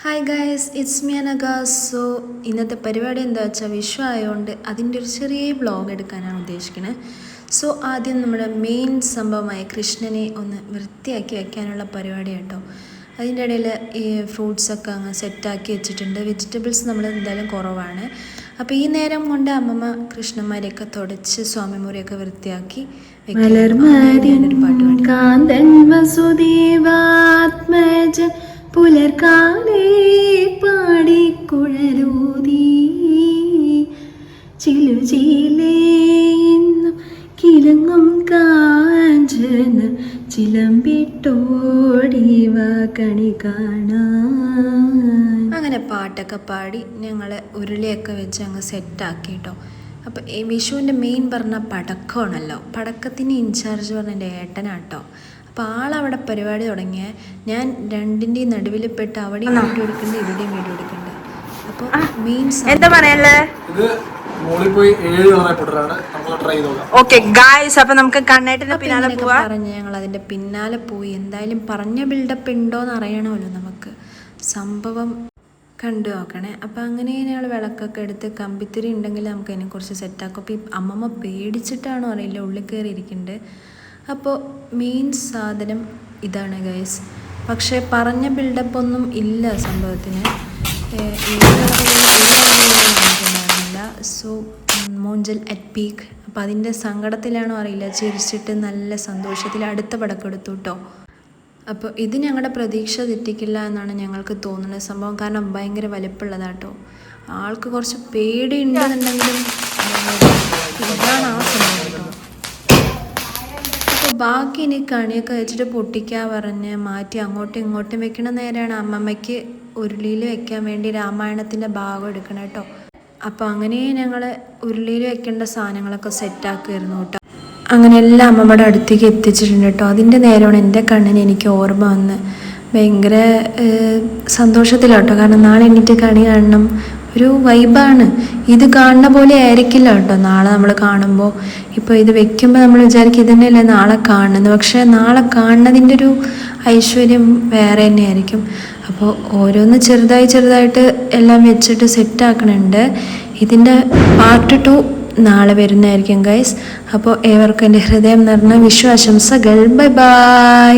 Hi guys, it's me Anagha. So ഇന്നത്തെ പരിപാടി എന്താ വെച്ചാൽ വിഷു ആയതുകൊണ്ട് അതിൻ്റെ ഒരു ചെറിയ വ്ളോഗ് എടുക്കാനാണ് ഉദ്ദേശിക്കുന്നത്. സോ ആദ്യം നമ്മുടെ മെയിൻ സംഭവമായ കൃഷ്ണനെ ഒന്ന് വൃത്തിയാക്കി വയ്ക്കാനുള്ള പരിപാടി കേട്ടോ. അതിൻ്റെ ഇടയിൽ ഈ ഫ്രൂട്ട്സൊക്കെ അങ്ങ് സെറ്റാക്കി വെച്ചിട്ടുണ്ട്. വെജിറ്റബിൾസ് നമ്മൾ എന്തായാലും കുറവാണ്. അപ്പോൾ ഈ നേരം കൊണ്ട് അമ്മമ്മ കൃഷ്ണന്മാരെയൊക്കെ തുടച്ച് സ്വാമിമുറിയൊക്കെ വൃത്തിയാക്കി ഞാനൊരു പാട്ട് പാടി. പുലർക്കാലേ പാടിക്കുഴലൂതി ചിലുചീലേന്നും കിലങ്ങും കാഞ്ചന ചിലമ്പിട്ടോടിവ കണി കാണാൻ. അങ്ങനെ പാട്ടൊക്കെ പാടി ഞങ്ങൾ ഉരുളിയൊക്കെ വെച്ച് അങ്ങ് സെറ്റാക്കി കേട്ടോ. അപ്പോൾ ഈ വിഷുവിൻ്റെ മെയിൻ പറഞ്ഞാൽ പടക്കമാണല്ലോ. പടക്കത്തിന് ഇൻചാർജ് പറഞ്ഞ എൻ്റെ ഏട്ടനാട്ടോ. അപ്പോൾ ആളവിടെ പരിപാടി തുടങ്ങിയ ഞാൻ രണ്ടിൻ്റെയും നടുവിൽ പെട്ട് അവിടെയും വീഡിയോ എടുക്കുന്നുണ്ട്, ഇവിടെയും വീഡിയോ എടുക്കുന്നുണ്ട്. അപ്പോൾ മെയിൻ എന്താ പറയാനുള്ളത്? നമുക്ക് കണ്ണേട്ടിന്റെ പിന്നാലെ പറഞ്ഞ് ഞങ്ങൾ അതിൻ്റെ പിന്നാലെ പോയി. എന്തായാലും പറഞ്ഞ ബിൽഡപ്പ് ഉണ്ടോയെന്ന് അറിയണമല്ലോ നമുക്ക്. സംഭവം കണ്ടു നോക്കണേ. അപ്പോൾ അങ്ങനെ ഞങ്ങൾ വിളക്കൊക്കെ എടുത്ത് കമ്പിത്തിരി ഉണ്ടെങ്കിൽ നമുക്ക് അതിനെക്കുറിച്ച് സെറ്റാക്കും. അപ്പോൾ ഈ അമ്മമ്മ പേടിച്ചിട്ടാണോ അറിയില്ല ഉള്ളിൽ കയറി ഇരിക്കുന്നുണ്ട്. അപ്പോൾ മെയിൻ സാധനം ഇതാണ് ഗൈസ്. പക്ഷേ പറഞ്ഞ ബിൽഡപ്പ് ഒന്നും ഇല്ല സംഭവത്തിന്. ില്ല സോ മോഞ്ചൽ അറ്റ് പീക്ക്. അപ്പോൾ അതിൻ്റെ സങ്കടത്തിലാണോ അറിയില്ല, ചിരിച്ചിട്ട് നല്ല സന്തോഷത്തിൽ അടുത്ത പടക്കം എടുത്തു കേട്ടോ. അപ്പോൾ ഇത് ഞങ്ങളുടെ പ്രതീക്ഷ തെറ്റിക്കില്ല എന്നാണ് ഞങ്ങൾക്ക് തോന്നുന്നത് സംഭവം. കാരണം ഭയങ്കര വലിപ്പമുള്ളതാട്ടോ. ആൾക്ക് കുറച്ച് പേടി ഉണ്ടെന്നുണ്ടെങ്കിലും ഇതാണ് ആ സംഭവം കേട്ടോ. അപ്പോൾ ബാക്കി ഇനി കണിയൊക്കെ വെച്ചിട്ട് പൊട്ടിക്കാൻ പറഞ്ഞ് മാറ്റി അങ്ങോട്ടും ഇങ്ങോട്ടും വെക്കണ നേരെയാണ് അമ്മമ്മയ്ക്ക് ഉരുളിയിൽ വെക്കാൻ വേണ്ടി രാമായണത്തിൻ്റെ ഭാഗം എടുക്കണം കേട്ടോ. അപ്പോൾ അങ്ങനെ ഞങ്ങൾ ഉരുളിയിൽ വെക്കേണ്ട സാധനങ്ങളൊക്കെ സെറ്റാക്കുമായിരുന്നു കേട്ടോ. അങ്ങനെ എല്ലാം അമ്മമ്മയുടെ അടുത്തേക്ക് എത്തിച്ചിട്ടുണ്ട് കേട്ടോ. അതിൻ്റെ നേരമാണ് എൻ്റെ കണ്ണിന് എനിക്ക് ഓർമ്മ വന്ന് ഭയങ്കര സന്തോഷത്തിലാട്ടോ. കാരണം നാളെ എണീറ്റ് കണി കാണണം, ഒരു വൈബാണ്. ഇത് കാണുന്ന പോലെ ആയിരിക്കില്ല കേട്ടോ നാളെ നമ്മൾ കാണുമ്പോൾ. ഇപ്പോൾ ഇത് വെക്കുമ്പോൾ നമ്മൾ വിചാരിക്കും ഇതന്നെയല്ലേ നാളെ കാണുന്നത്, പക്ഷേ നാളെ കാണുന്നതിൻ്റെ ഒരു ഐശ്വര്യം വേറെ തന്നെയായിരിക്കും. അപ്പോൾ ഓരോന്ന് ചെറുതായിട്ട് എല്ലാം വെച്ചിട്ട് സെറ്റാക്കണുണ്ട്. ഇതിൻ്റെ പാർട്ട് 2 നാളെ വരുന്നതായിരിക്കും ഗൈസ്. അപ്പോൾ ഏവർക്കും എൻ്റെ ഹൃദയം നിറഞ്ഞ വിഷു ആശംസകൾ. Bye bye.